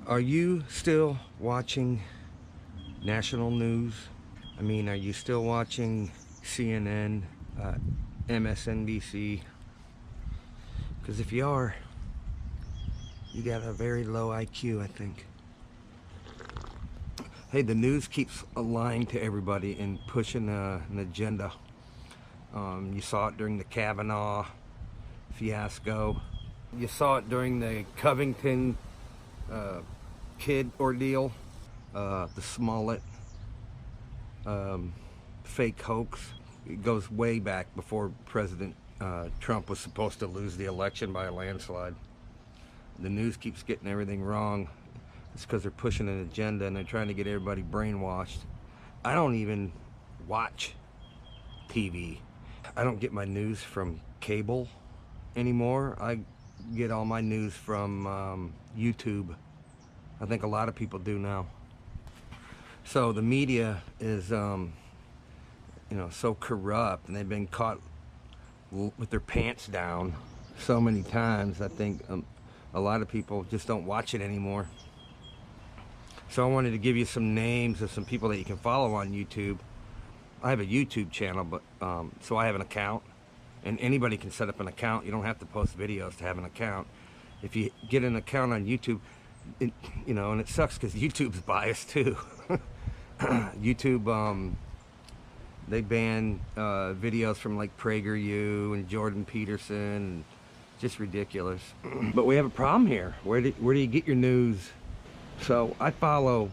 Are you still watching national news? I mean, are you still watching CNN, MSNBC? Because if you are, you got a very low IQ, I think. Hey, the news keeps lying to everybody and pushing an agenda. You saw it during the Kavanaugh fiasco. You saw it during the Covington kid ordeal, the Smollett fake hoax. It goes way back before President Trump was supposed to lose the election by a landslide. The news keeps getting everything wrong. It's because they're pushing an agenda and they're trying to get everybody brainwashed. I don't even watch TV. I don't get my news from cable anymore. I get all my news from YouTube. I think a lot of people do now. So the media is, so corrupt, and they've been caught with their pants down so many times. I think a lot of people just don't watch it anymore. So I wanted to give you some names of some people that you can follow on YouTube. I have a YouTube channel, but so I have an account, and anybody can set up an account. You don't have to post videos to have an account. If you get an account on YouTube, and it sucks because YouTube's biased too. YouTube, they ban videos from like PragerU and Jordan Peterson, and just ridiculous. But we have a problem here. Where do you get your news? So I follow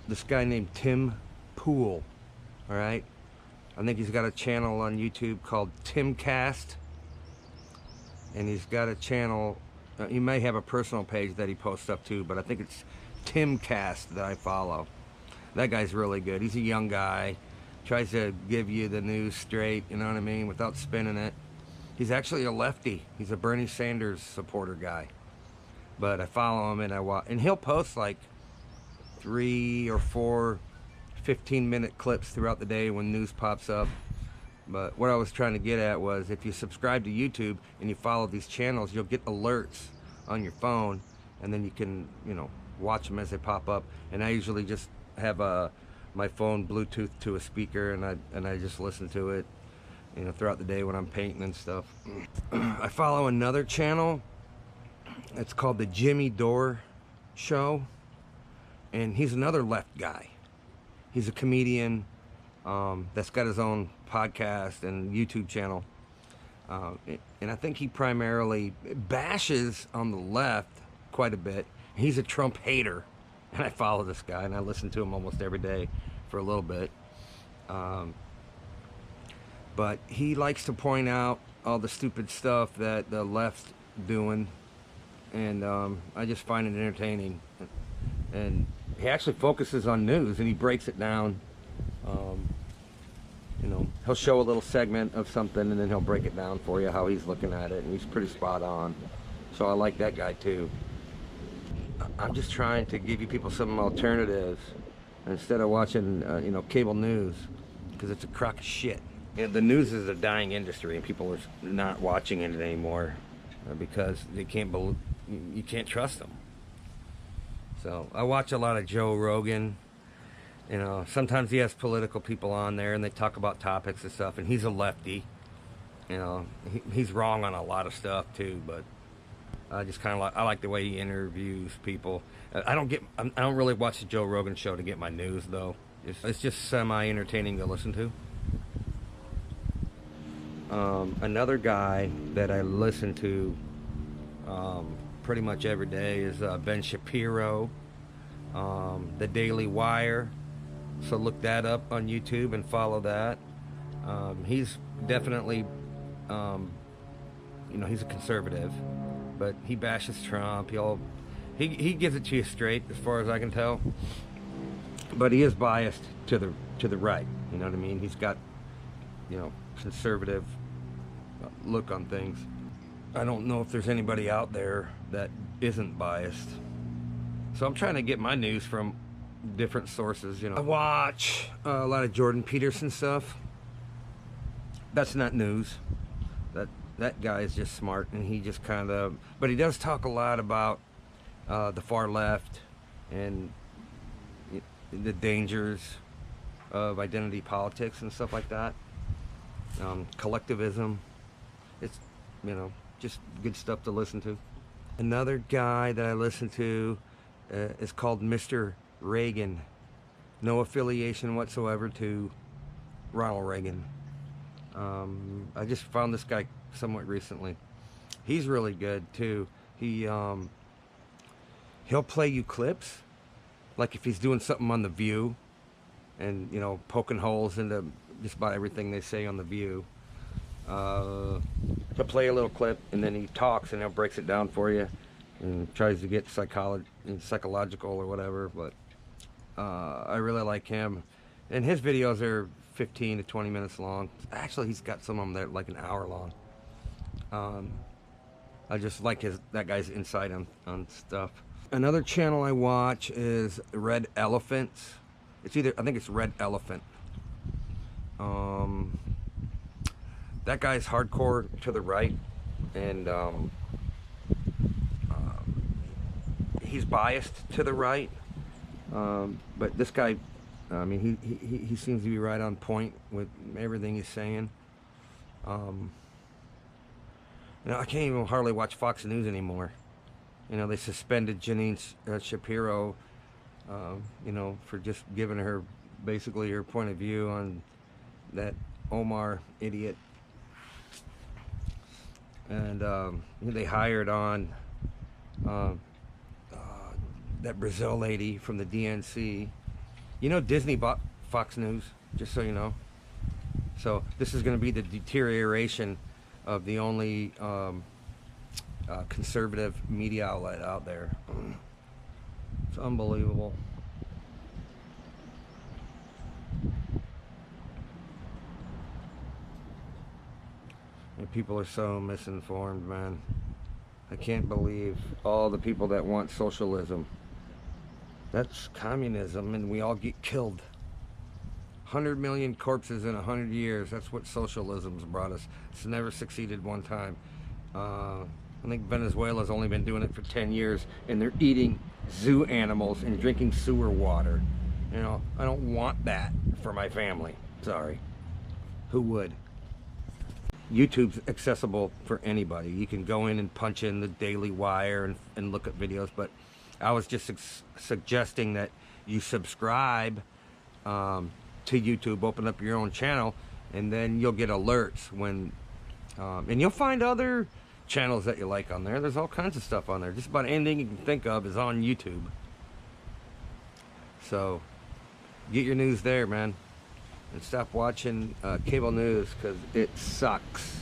this guy named Tim Pool. All right, I think he's got a channel on YouTube called Timcast, and he's got a channel. He may have a personal page that he posts up to, but I think it's Timcast that I follow. That guy's really good. He's a young guy, tries to give you the news straight, you know what I mean, without spinning it. He's actually a lefty. He's a Bernie Sanders supporter guy. But I follow him and I watch, and he'll post like 3 or 4 15-minute clips throughout the day when news pops up. But what I was trying to get at was, if you subscribe to YouTube and you follow these channels, you'll get alerts on your phone, and then you can, watch them as they pop up. And I usually just have my phone Bluetooth to a speaker, and I just listen to it, throughout the day when I'm painting and stuff. I follow another channel. It's called the Jimmy Dore Show, and he's another left guy. He's a comedian that's got his own podcast and YouTube channel, and I think he primarily bashes on the left quite a bit. He's a Trump hater, and I follow this guy and I listen to him almost every day for a little bit. But he likes to point out all the stupid stuff that the left's doing, and I just find it entertaining. And he actually focuses on news and he breaks it down. He'll show a little segment of something and then he'll break it down for you how he's looking at it, and he's pretty spot on. So I like that guy too. I'm just trying to give you people some alternatives instead of watching cable news, because it's a crock of shit. And the news is a dying industry, and people are not watching it anymore because they can't believe, you can't trust them. So I watch a lot of Joe Rogan. Sometimes he has political people on there and they talk about topics and stuff, and he's a lefty. He's wrong on a lot of stuff too, but I just kind of I like the way he interviews people. I don't really watch the Joe Rogan show to get my news though. It's just semi-entertaining to listen to. Another guy that I listen to pretty much every day is Ben Shapiro, the Daily Wire. So look that up on YouTube and follow that. He's definitely, he's a conservative, but he bashes Trump. He gives it to you straight, as far as I can tell. But he is biased to the right. You know what I mean? He's got, conservative look on things. I don't know if there's anybody out there that isn't biased. So I'm trying to get my news from different sources. I watch a lot of Jordan Peterson stuff. That's not news. That guy is just smart, and he just but he does talk a lot about the far left and the dangers of identity politics and stuff like that. Collectivism. It's, just good stuff to listen to. Another guy that I listen to is called Mr. Reagan. No affiliation whatsoever to Ronald Reagan. I just found this guy somewhat recently. He's really good too. He'll play you clips, like if he's doing something on The View, and poking holes into just about everything they say on The View. He'll play a little clip, and then he talks, and he'll breaks it down for you, and tries to get psychological or whatever. But I really like him, and his videos are 15 to 20 minutes long. Actually, he's got some of them that are like an hour long. I just like that guy's insight on stuff. Another channel I watch is Red Elephants. I think it's Red Elephant. That guy's hardcore to the right, and he's biased to the right. But this guy, I mean, he seems to be right on point with everything he's saying. I can't even hardly watch Fox News anymore. They suspended Jeanine Shapiro, for just giving her basically her point of view on that Omar idiot. And they hired on that Brazil lady from the DNC. Disney bought Fox News, just so you know. So this is going to be the deterioration of the only conservative media outlet out there. It's unbelievable. And people are so misinformed, man. I can't believe all the people that want socialism. That's communism, and we all get killed. 100 million corpses in 100 years. That's what socialism's brought us. It's never succeeded one time. I think Venezuela's only been doing it for 10 years, and they're eating zoo animals and drinking sewer water. I don't want that for my family. Sorry. Who would? YouTube's accessible for anybody. You can go in and punch in the Daily Wire and look at videos, but I was just suggesting that you subscribe to YouTube, open up your own channel, and then you'll get alerts when, and you'll find other channels that you like on there. There's all kinds of stuff on there. Just about anything you can think of is on YouTube. So get your news there, man. And stop watching cable news, because it sucks.